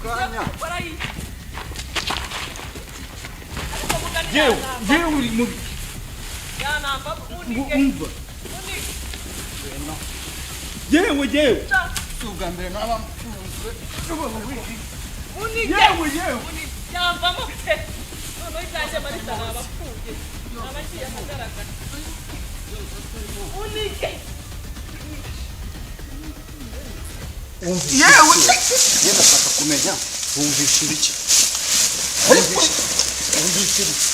kanya yewe uri mu yanamba umva yewe tuga mbere n'aba yewe yamba mo pe no itaje marita abapfuye abaciye ahagaragara unike yewe yenda saka kumenya wumvisha iki wumvisha iki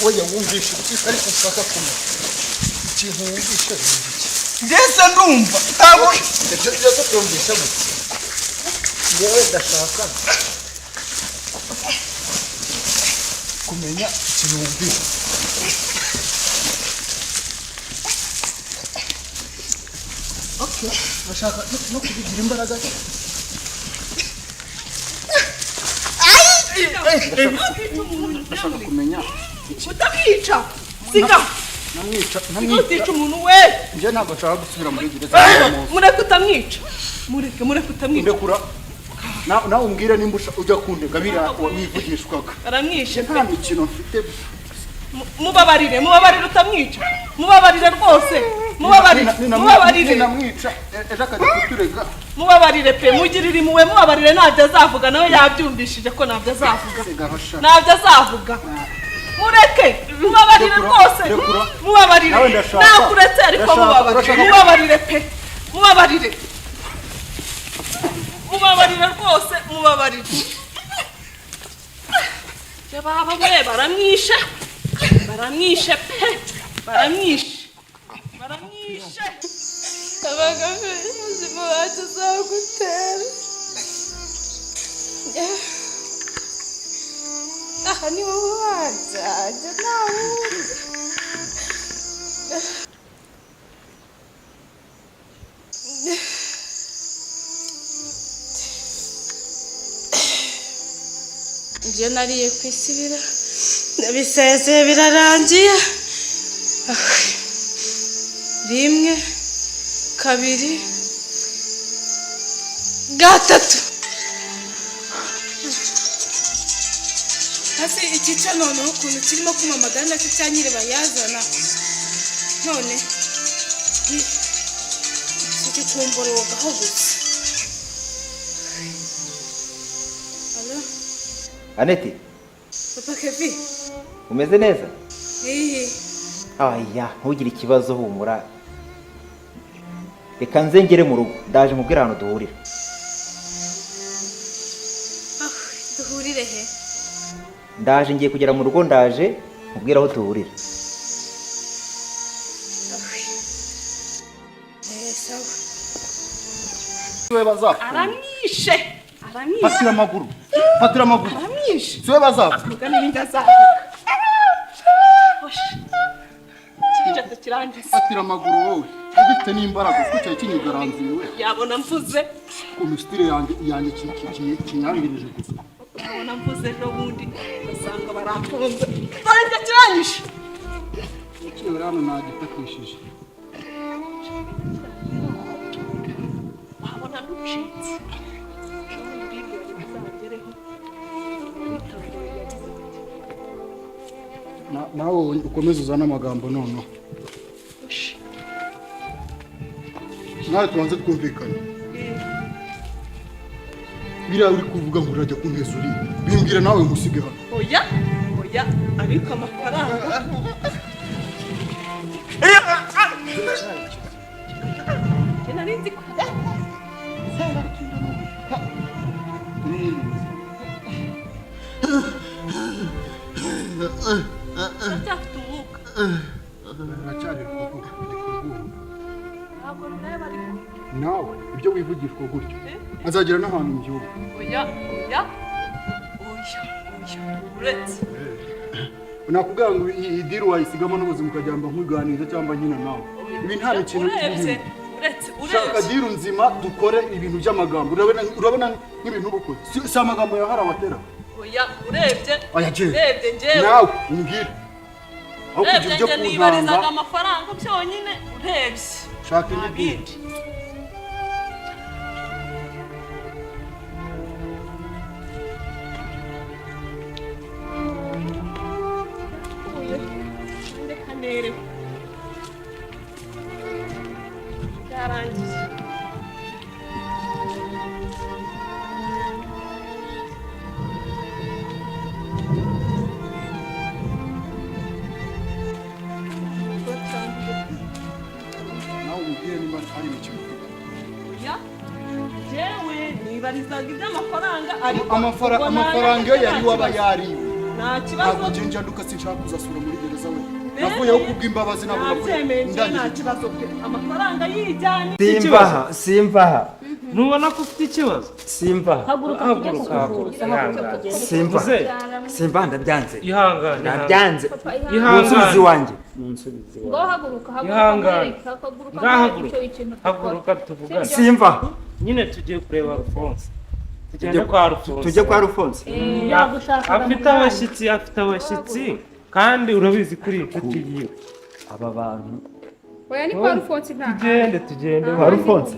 oya wumvisha iki ariko saka kumenya ikintu wumvisha iki ndetse ndumva abo ndetse twumvisha gute yewe ndashaka kumenya ikintu wumvisha okay bashaka no kubigira imbaraga ndashaka kumenya utamwica siga namwica utica umuntu we nje ntabwo nshaka gusubira muri gereza mureke utamwica mureke utamwica ndekura nawe umbwire nimba ujya kundega biriya wivugishwaga aramwishe nta mikino mfite mubabarire utamwica mubabarire rwose mubabarire namwica ejo akajya kuturega mubabarire pe mugirire impuhwe mubabarire ntabyo azavuga nawe yabyumvishije ko ntabyo azavuga mureke mubabarire rwose mubabarire nakuretse ariko mubabarire pe mubabarire rwose mubabarire baba we baramwishe pe baramwishe abaga ubuzima wacu uzagutera aha ni wowe wajyajya nawe ibyo nariye ku isibira ndabisezeye birarangiye rimwe kabiri gatatu hasi ikica noneho ukuntu kirimo kumamagara nacyo cya nyiri bayazana none kikumborogaho gusa alo Aneti, papa Kevin umeze neza? Aya, ntugire ikibazo humura. Reka nze ngere mu rugo, ndaje mubwira ahantu duhurira. duhurire he? Ndaje ngiye kugera mu rugo ndaje mubwira aho duhurira. Sawa. Siwe bazapfa. aramwishe Fatira amaguru. aramwishe Siwe bazapfa. avuga n'ibindi azavuga kirangiza Fatira amaguru wowe. Ufite n'imbaraga kuko cyari kinyigaranzuye we. yabona mvuze Ku misitire yanjye kinyangirije gusa. yabona mvuze n'ubundi basanga barafunze dore kirangije Ikiwe rano nagitakishije. wabona ducitse Nawe ukomeze uzana amagambo noneho. Nawe tubanze twumvikana. Biriya uri kuvuga ngo urajya kunteza uri. Bimbwira nawe ngusige hano. oya ariko amafaranga nari ko Cyafite umwuka. Aracyari kuvuga. Ntabwo rureba ariko. Nawe ibyo wivugishwa gutyo. Azagera n'ahantu mu gihugu. Oya. Uretse. Nakubwira ngo iyi diri wayisigamo n'ubuzima ukajyamba nk'uganiriza cyangwa nkina nawe. Ibi nta kintu kirimo. Uretse. Shaka diri nzima dukore ibintu by'amagambo. Urabona nk'ibintu bukwe. Si amagambo ya harawatera. Oya, urebye. Urebye njyewe. Nawe umbwire. Aho kugira ibyo kuntanga. Nibarizaga amafaranga byonyine urebye. Shaka indi diri. mwibarizaga iby'amafaranga ariko amafaranga yo yari waba yariwe nta kibazo ntabwo njenja nduka sinshaka kuzasura muri gereza we navuyeho kubw'imbabazi ntabwo nabyemeye nta kibazo pe amafaranga yijyane simvaha Nubona ko ufite ikibazo? simvaha simva ndabyanze Ihangane. ndabyanze Ihangane. munsubizi wanjye ngo haguruka Ihangane. haguruka Haguruka tuvugane. simva Nyine tugiye kureba Alphonse. Tujye kwa Alphonse. tujye kwa Alphonse Afite abashyitsi kandi urabizi kuri inshuti yiwe. aba bantu oya ni kwa Alphonse nta Tugende kwa Alphonse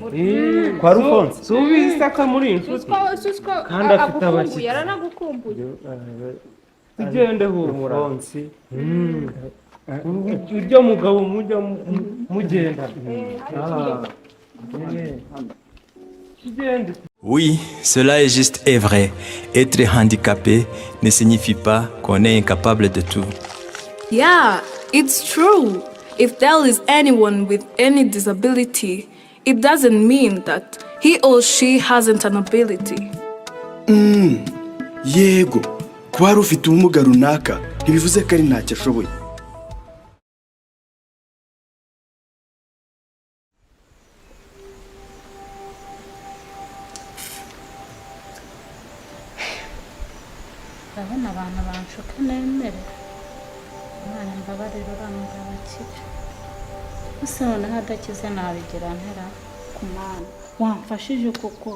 kwa Alphonse so ubizi muri inshuti suswa kandi afite abashyitsi. yaranagukumbuye tugende humura uryo mugabo mujya mugenda tugende. Oui, cela est juste et vrai. Être handicapé ne signifie pas qu'on est incapable de tout. Yeah, it's true. If there is anyone with any disability, it doesn't mean that he or she hasn't an ability. Yego, kuba hari ufite ubumuga runaka ntibivuze ko ari ntacyo ashoboye. ndabona abantu banshuka nemere Imana mbabarira uramuga bakire gusa noneho adakize nabigira ntera ku Mana wamfashije koko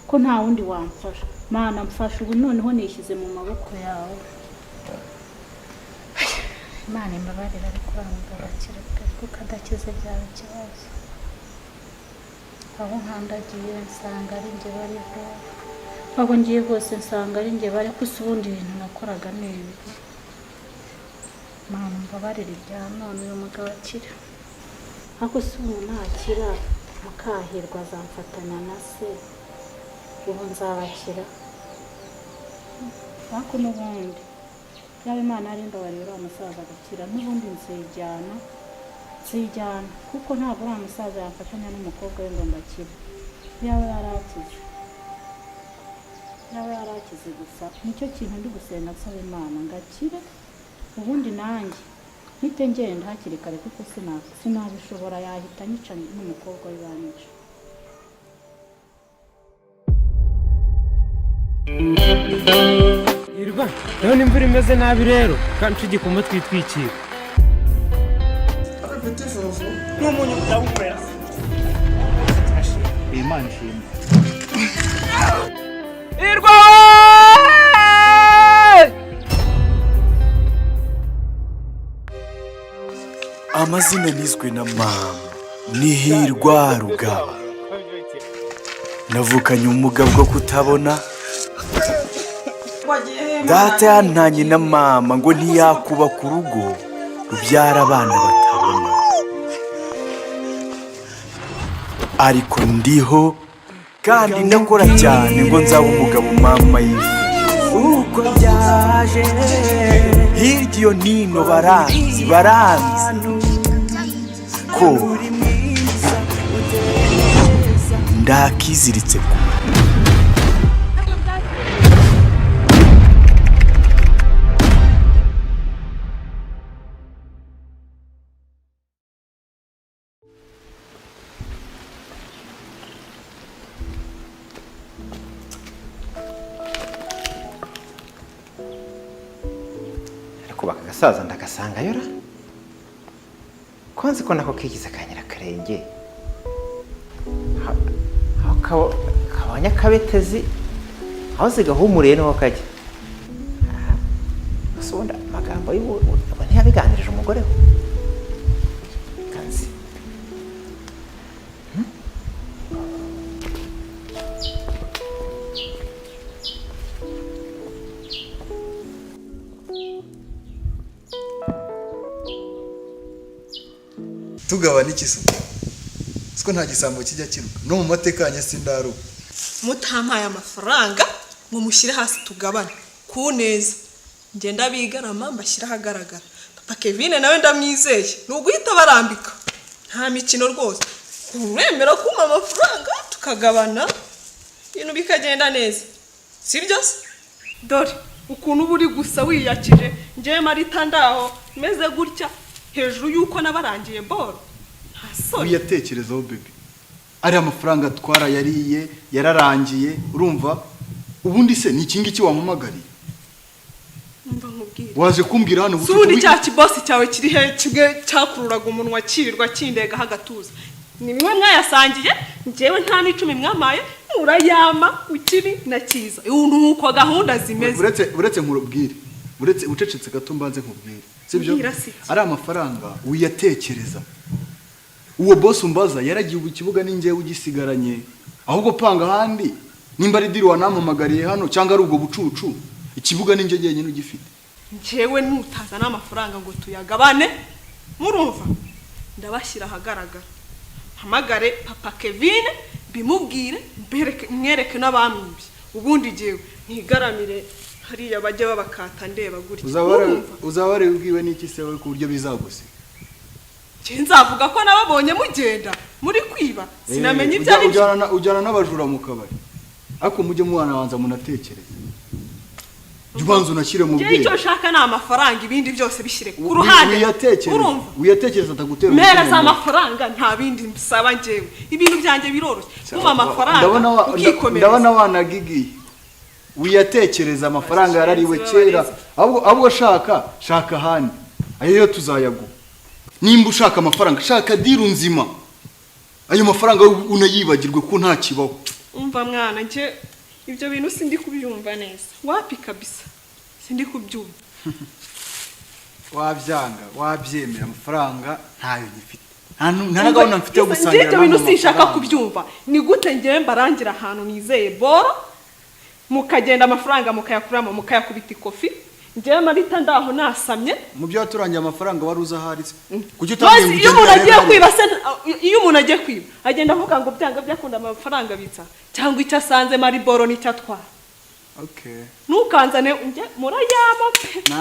ko nta wundi wamfasha Mana mfasha ubu noneho nishyize mu maboko yawe Imana mbabarira ariko uramuga bakire kuko adakize byaba ikibazo aho nkandagiye nsanga ari njye bariho aho ngiye hose nsanga ari njye bari gusa ubundi ibintu nakoraga neza Mana mbabarira ibya none uyu mugabo akira ako si umuntu nakira mukahirwa azamfatanya na se ubu nzabakira ariko n'ubundi yaba Imana ari mbabarira uriya musaza agakira n'ubundi nzijyana kuko ntabwo uriya musaza yamfatanya n'umukobwa we ngo mbakire yaba yarakize gusa nicyo kintu ndi gusenga nsaba Imana ngakire ubundi nanjye mpite ngenda hakiri kare kuko sinabishobora yahita nyica n'umukobwa we banyica Irwa, rero imvura imeze nabi rero kandi tugikoma twitwikira. N'umunyu utawumera. Imana ishimwe Irwa! Amazina nizwe na mama ni Hirwa Rugaba. Navukanye ubumuga bwo kutabona. Data yantanye na mama ngo ntiyakubaka urugo rubyara abana batabona. Ariko ndiho kandi ndakora cyane ngo nzaba umugabo mama yifuza. Uko byaje hirya iyo nino baranzi ko ndakiziritse ku kubaka agasaza ndagasanga yora konzi ko nako kigize kanyira karenge aho kabanya kabetezi aho zigahumuriye no kajya usonda magambo y'ubu ntiyabiganirije umugore we kanzi tugabana ikisuko siko nta gisambo kijya kiruka no mu mateka ya Sindaro mutampaye amafaranga ngo mushyire hasi tugabane ku neza ngenda bigarama mbashyira ahagaragara papa Kevin nawe ndamwizeye nuguhita barambika nta mikino rwose uremera kuma amafaranga tukagabana ibintu bikagenda neza sibyo se dore ukuntu uba uri gusa wiyakije njyewe Marita ndaho meze gutya hejuru y'uko nabarangiye boro ntasoni uyatekerezaho bebe ari amafaranga twara yariye yararangiye urumva ubundi se ni ikingiki wampamagariye mba nkubwira waje kumbwira hano ubundi cya kibosi cyawe kiri he kimwe cyakururaga umunwa kirirwa kindega hagatuza ni mwe mwayasangiye njyewe nta n'icumi mwamaye murayama ukiri na kiza nuko gahunda zimeze uretse nkurubwire uretse ucecetse gato mbanze nkubwire sibyo ari amafaranga uyatekereza uwo boss umbaza yaragiye ukibuga n'ingewe ugisigaranye ahubwo panga handi nimba ari diri wanampamagariye hano cyangwa ari ubwo bucucu ikibuga n'inge nyine ugifite njyewe nutaza n'amafaranga ngo tuyagabane murumva ndabashyira ahagaragara hamagare papa Kevin bimubwire mwereke n'abamwibye ubundi jewe ntigaramire hariya bajya babakata ndeba gutya uzabare ubwiwe n'iki se we ku buryo bizagusiga nzavuga ko nababonye mugenda muri kwiba sinamenye ibyo ari ujyana n'abajura mu kabari ariko mujye mwana wanza munatekereza ubanza unashyire mu bwenge icyo shaka ni amafaranga ibindi byose bishyire ku ruhande uyatekereza atagutera umere za amafaranga nta bindi mbisaba njyewe ibintu byanjye biroroshye kuma amafaranga ukikomereza ndabona wanagigiye uyatekereza amafaranga yarariwe kera ahubwo shaka handi ayo yo tuzayaguha nimba ushaka amafaranga shaka diru nzima ayo mafaranga unayibagirwe ko nta kibaho umva mwana nje ibyo bintu sindi kubyumva neza wapi kabisa sindi kubyumva wabyanga wabyemera amafaranga ntayo ngifite nta gahunda mfite yo gusangira ibyo bintu sinshaka kubyumva ni gute ngewe mbarangira ahantu nizeye boro mukagenda amafaranga mukayakuramo mukayakubita ikofi ngewe Marita ndaho nasamye mu byo waturangiye amafaranga wari uza haritse kuki utambiye iyo umuntu agiye kwiba se iyo umuntu agiye kwiba agenda avuga ngo byanga byakunda amafaranga bitsa cyangwa icyo asanze mari boro nicyo atwara okay nukanzane unje murayama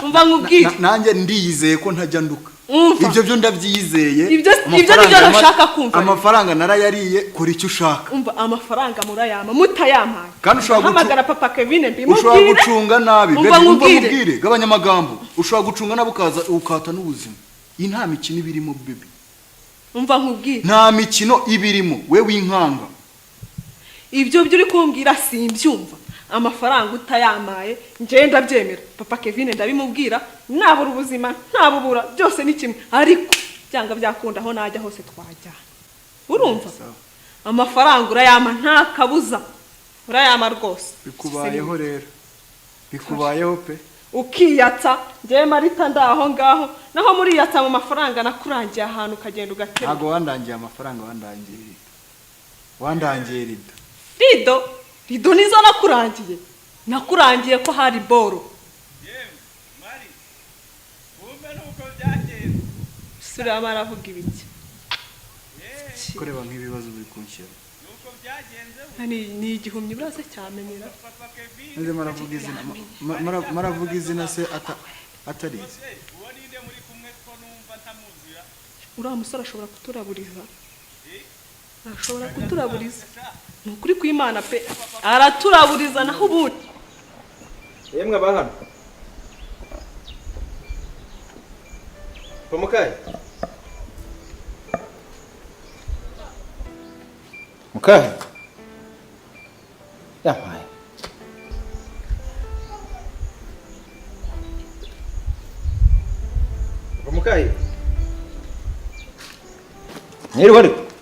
umva nkubwire nanjye ndiyizeye ko ntajya nduka ibyo byo ndabyizeye ibyo nibyo nashaka kumva amafaranga narayariye kora icyo ushaka umva amafaranga murayama mutayampaye kandi ushobora guhamagara papa Kevin mbimubwire ushobora gucunga nabi mbabwire gabanya amagambo ushobora gucunga nabi ukata n'ubuzima iyi nta mikino ibirimo bebe umva nkubwire nta mikino ibirimo we winkanga ibyo byo uri kumbwira simbyumva amafaranga utayamaye nje ndabyemera papa Kevin ndabimubwira nabura ubuzima ntabubura byose ni kimwe ariko byanga byakunda aho najya hose twajya urumva amafaranga urayama nta kabuza urayama rwose bikubayeho rero bikubayeho pe ukiyatsa nje Marita ndaho ngaho naho muri yatsa mu mafaranga nakurangiye ahantu kagenda ugatera ntago wandangiye amafaranga wandangiye rido nizo nakurangiye ko hari boro sura maravuga ibiki kureba nk'ibibazo bikunshyira ni igihumye burase cyamenyera nze maravuga izina se atarize uriya musore ashobora kuturaburiza ni ukuri kw'Imana pe araturaburiza naho ubundi yemwe abahano Mukayi yampaye Mukayi mwiriwe ariko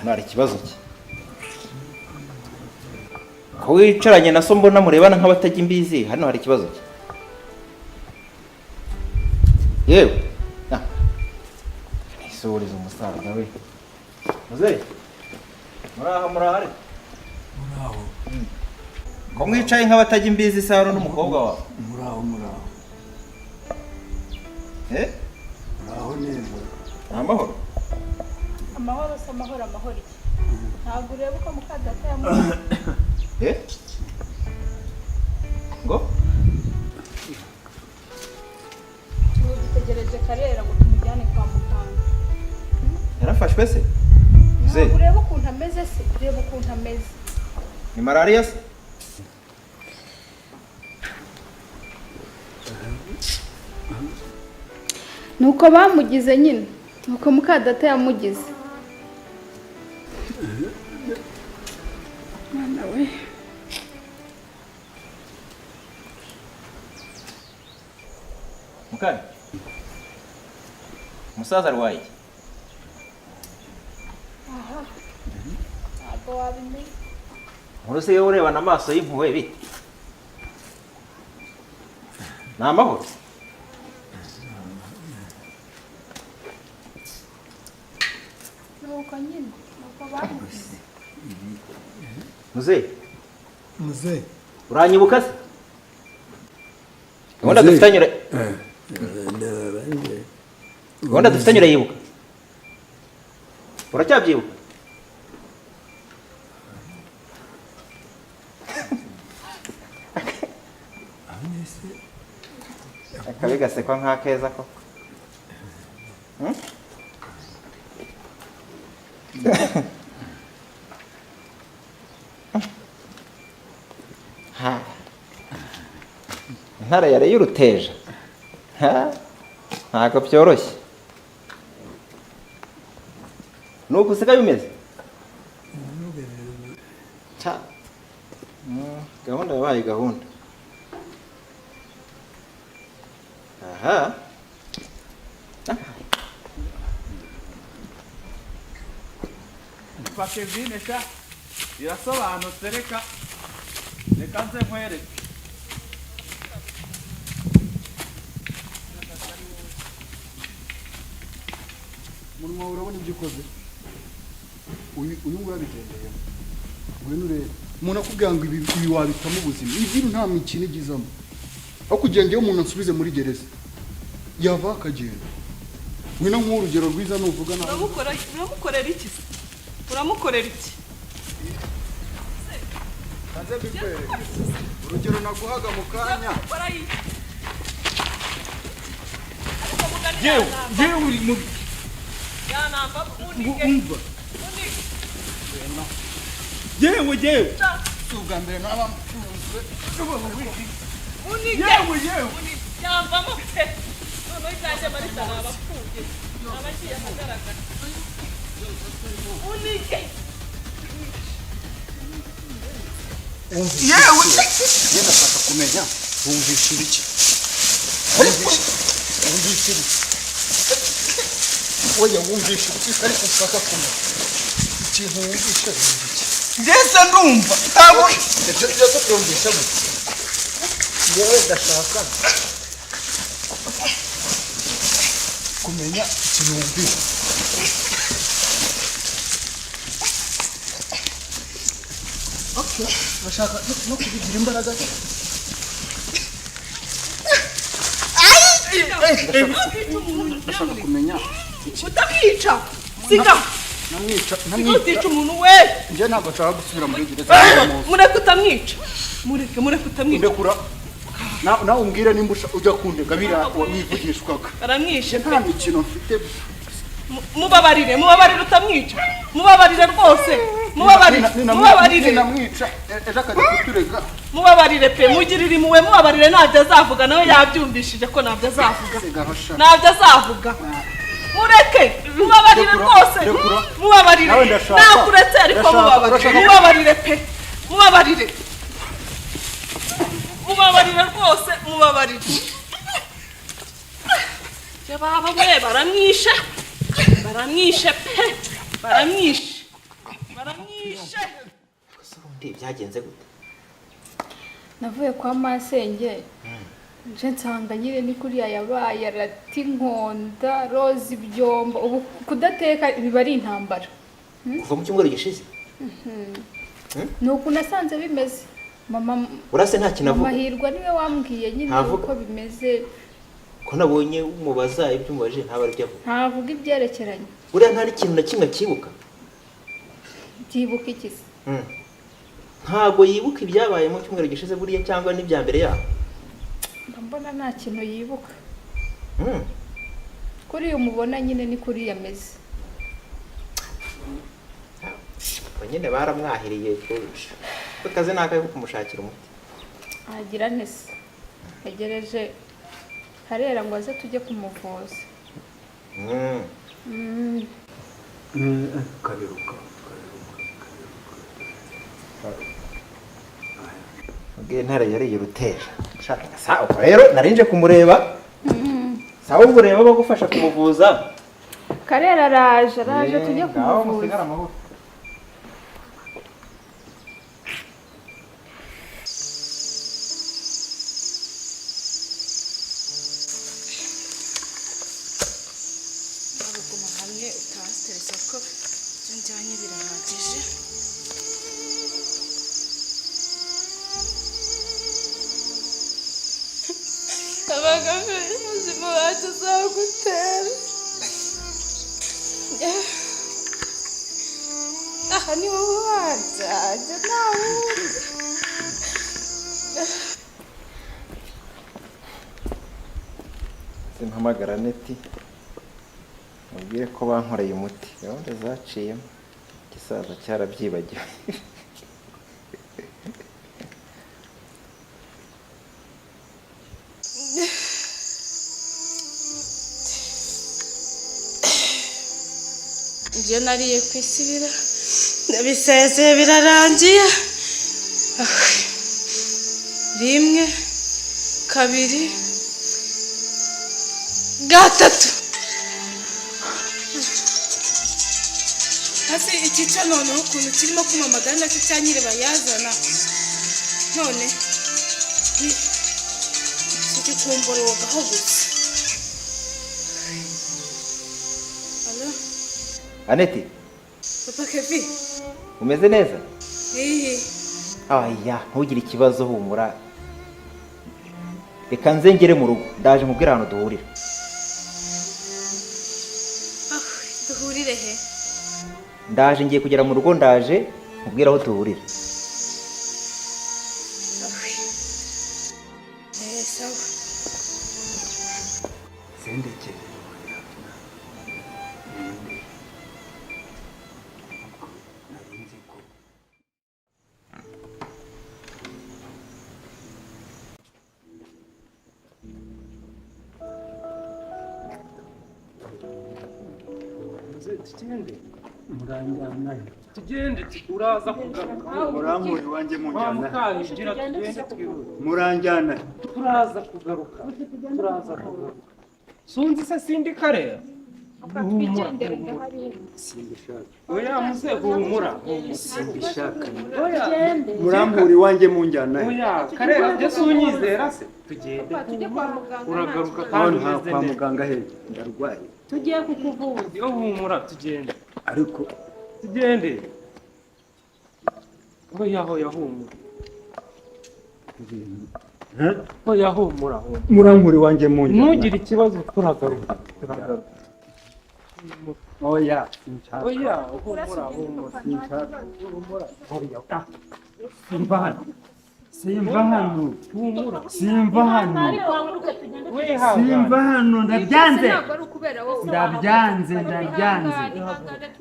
hano hari ikibazo ki ko wicaranye na so mbona murebana nk'abatajya imbizi hano hari ikibazo ki yewe nisubiriza umusaza we muzehe murahari ko mwicaye nk'abatajya imbizi se hano n'umukobwa wawe muraho muraho neza amahoro se amahoro iki ntabwo ureba uko mukadata yamuha ngo dutegereje karera ngo tumujyane kwa muganga yarafashwe se ntabwo ureba ukuntu ukuntu ameze. Ni malariya se? Nuko bamugize nyine. Nuko mukadata yamugize. Mwana we. Mukanya. Umusaza arwaye. Aha. Ntabwo wabimenya. Uruse yo urebana amaso y'impuhwe bite? Ni amahoro? Nuko nyine. Nuko bamugize. Muze. Uranyibuka se? Gahunda dufitanye Gahunda dufitanye urayibuka? Uracyabyibuka? Akabi gasekwa nk'akeza ko. Intare yari y'uruteja. Ntabwo byoroshye. Nuko usigaye umeze? Gahunda yabaye gahunda. Aha. Papa Kevin sha birasobanutse reka nze nkwereke. Munwa urabona ibyo ukoze. Uyu urabigendeyemo. Ngwino urebe. Umuntu akubwira ngo ibi wabitamo ubuzima. Ibi nta mikino igizamo. Aho kugendeyo umuntu ansubize muri gereza. Yava akagenda. Ngwino nk'urugero rwiza nuvuga nawe. Uramukorera iki se? Uramukorera iki? Kaze bikwereke. Urugero naguhaga mu kanya. Yewe uri mu Yanamba umva. Yewe. Ubwa mbere n'abamufunzwe. Yewe. Yambamo pe. None ikaje bari abapfuye. Abagiye ahagaragara. Unike. Yewe. Yenda saka kumenya. Wumvisha iki? Wumvisha iki? Oya wumvisha iki ariko ushaka kumenya. Ikintu wumvisha iki? Ndetse ndumva. Abo. Ndetse twumvisha gute? Yewe ndashaka kumenya ikintu wumvisha. Okay, bashaka no kubigira imbaraga. Bashaka kumenya utamwica. Siga. Namwica umuntu we. Nje ntabwo nshaka gusubira muri gereza. Mureke utamwica. Mureke utamwica. Ndekura. Nawe umbwire nimba ujya kundega bira wivugishwaga. Aramwishe nta mikino mfite. Mubabarire utamwica. Mubabarire rwose. Mubabarire. Namwica ejo akajya kuturega. Mubabarire pe mugirire impuhwe mubabarire ntabyo azavuga nawe yabyumvishije ko ntabyo azavuga. Mureke mubabarire rwose. Mubabarire. Nakuretse ariko mubabarire pe. Mubabarire rwose mubabarire. Baba we baramwishe pe. Baramwishe. Undi byagenze gute? Navuye kwa masenge. Nje nsanga nyire ni kuriya yabaye arati nkonda roza ibyombo ubu kudateka biba ari intambara. Kuva mu cyumweru gishize. Nuko nasanze bimeze. Mama urase nta kinavuga. Mahirwa niwe wambwiye nyine uko bimeze. Ko nabonye umubaza ibyo umubaje ntabari byavuga. Ntavuga ibyerekeranye. Uriya nta kintu na kimwe kibuka. Byibuka iki se? Ntago yibuka ibyabaye mu cyumweru gishize buriya cyangwa n'ibya mbere yaho. Mbona nta kintu yibuka. Kuri umubona nyine ni kuri yameze. nyine baramwahiriye ko kazi nakaye ko kumushakira umuti. agira nese egereje Karera ngo aze tujye kumuvuza. Kaberuka. Ubwo ntare yari yiruteje. Shaka sawa rero narinje kumureba. Sawa ureba bagufasha kumuvuza. Karera araje tujye kumuvuza. ubuzima wacu uzagutera. Aha ni wowe wajyajya nta wundi. Simpamagara neti mubwire ko bankoreye umuti gahunda zaciyemo igisaza cyarabyibagiwe. Ibyo nariye ku isibira ndabisezeye birarangiye. Rimwe kabiri gatatu. Hasi ikica noneho ukuntu kirimo kumamagara nacyo cya nyiri bayazana none kikumborogaho gusa. Aneti, Papa Kevin, umeze neza? Aya, ntugire ikibazo humura. Reka nze ngere mu rugo, ndaje mubwira ahantu duhurira. Duhurire he? Ndaje ngiye kugera mu rugo, ndaje mubwira aho duhurira. Sawa. Sendeke. Tugende uraza kugaruka. Muramuri wanjye munjyana. Mukangira tugende twihute. Muranjyana. Turaza kugaruka. Sunzi se sindi Karera. Oya muze humura. Simbishaka. Oya Muramuri wanjye munjyana. Oya Karera byo sunyizera se. Tugende. Uragaruka kandi umeze kwa muganga he ndarwaye. Tugiye kukuvuza. Yo humura tugende. Ariko tugende. Oya humura. Oya humura. Muramuri wanjye munjyana. Ntugire ikibazo turagaruka. Oya humura. Simba hano. Humura. Simba hano.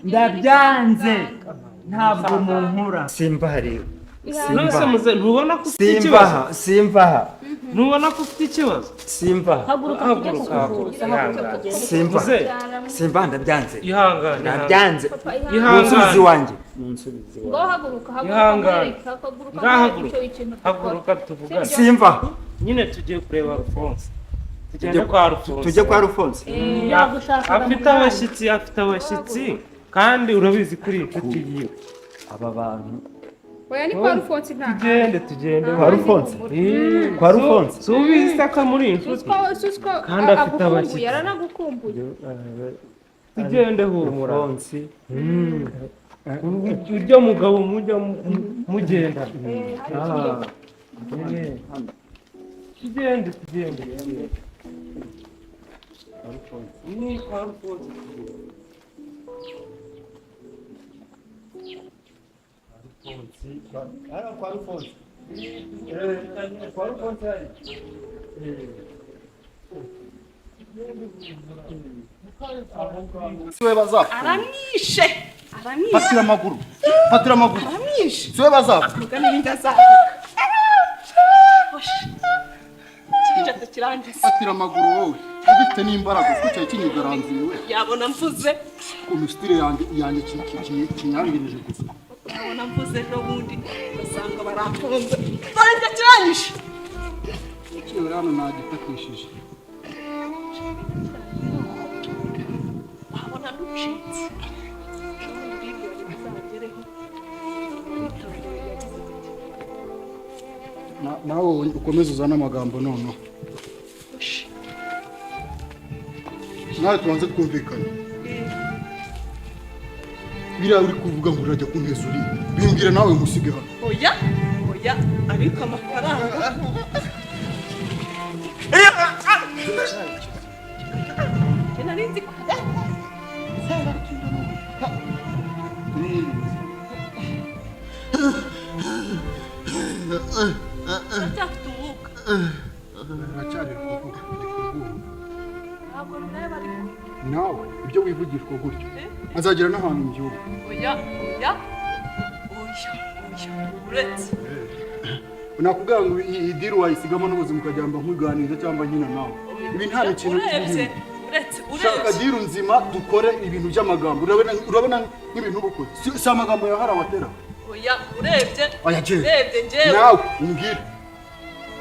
Ndabyanze. Ntabwo munkura. Simba hari. Ntubona ko ufite ikibazo? Simba. Ntubona ko ufite ikibazo? Simba. Haguruka. Simba ndabyanze. Ihangane. Ndabyanze. Munsubizi wanjye. Ngo haguruka Haguruka tuvugane. Simba. Nyine tugiye kureba Alphonse. Tujye kwa Alphonse. Afite abashyitsi kandi urabizi kuri inshuti yiwe. Aba bantu Oya ni kwa Alphonse nta. Tugende. Kwa Alphonse. Kwa Alphonse. So ubisaka muri inshuti. Kandi afite abashyitsi. Yaranagukumbuye. Tugende humura. Alphonse. Uryo mugabo mujya mugenda. Tugende. Ni kwa Alphonse. Siwe bazapfa. Aramwishe. Fatira amaguru. fatira amaguru aramwishe siwe bazava vuga n'ibindi azavuga kijate kirangiza fatira amaguru wowe ufite n'imbaraga kuko cyari kinyigaranziwe yabona mvuze komistire yanjye kinyangirije gusa yabona mvuze n'ubundi basanga baramfunze banjye kiranyishe ikiyo rano nagitakishije wabona nducitse nawe ukomeze uzane amagambo noneho nawe tubanze twumvikane biriya uri kuvuga ngo urajya kunteza uri bimbwira nawe nkusige hano oya ariko amafaranga narinzi ko Atatuka. Aracyari kuvuga Ntabwo ndeba ariko. nawe ibyo wivugishwa gutyo azagera n'ahantu mu gihugu Oya. Uretse. nakubwira ngo iyi diri wayisigamo n'ubuzima ukajyamba nk'uganiriza cyangwa nyina nawe ibi nta kintu uretse shaka diri nzima dukore ibintu by'amagambo urabona nk'ibintu ubukoze si amagambo yahara watera oya urebye njyewe nawe umbwire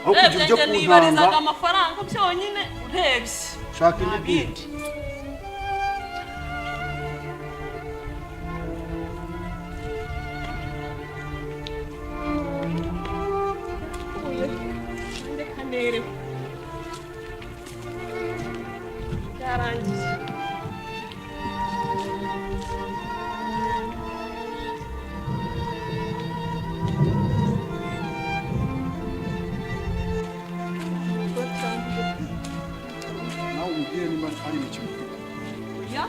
aho kugira ibyo nibarizaga amafaranga byonyine urebye shaka indi diri Byarangiye. nawe umbwire niba ari imikino Oya.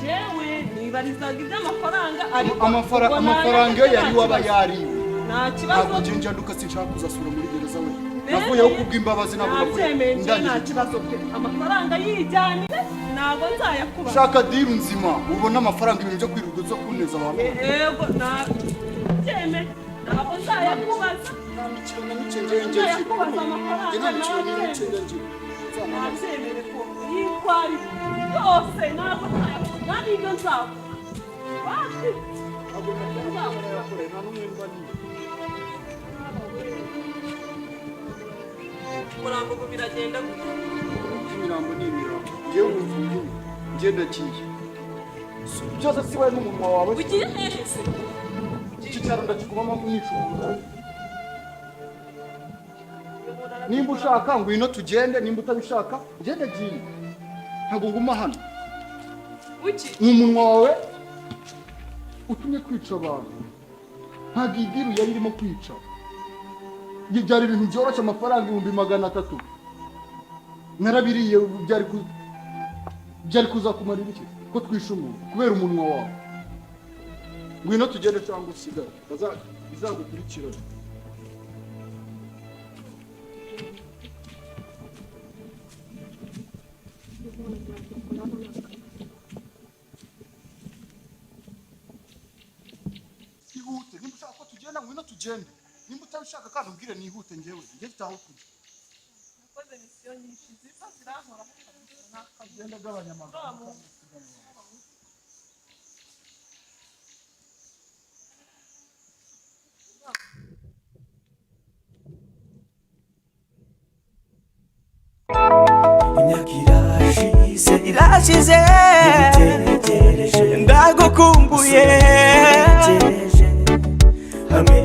Jewe nibarizaga iby'amafaranga ariko amafaranga yo yari waba yariwe nta kibazo ntabwo njye nduka sinshaka kuzasura muri gereza we navuyeho kubw'imbabazi ntabwo nta kibazo pe amafaranga yijyanire ntabwo nzayakuba shaka diri nzima ubona amafaranga ibintu byo kwirirwa zo kuneza abantu yego nabyeme ntabwo nzayakubaza nzayakubaza amafaranga nabyemere ko yitwari yose ntabwo nzayakubaza nta n'ibyo nzakuba basi ntabwo nzayakorera n'umwenda niyo umurambo ngo biragenda gute imirambo ni imirambo ngewe uvuye ngenda kiye byose si wowe n'umunwa wawe ugiye hehe se iki cyaro ndakigumamo mwishura nimba ushaka ngwino tugende nimba utabishaka ugende giye ntabwo nguma hano umunwa wawe utumye kwica abantu ntabwo idiru yari irimo kwica byari ibintu byoroshye amafaranga 300,000 narabiriye byari kuzakumarira iki ko twishe umuntu kubera umunwa wawe ngwino tugende cyangwa usigare bizagukurikirana ihute nimba ushaka ko tugenda ngwino tugende nimba utabishaka kandi ubwire nihute njyewe njye taho kujya nakoze misiyo nyinshi ziva zirankora agenda agabanya amagambo irashize ndagukumbuye hamwe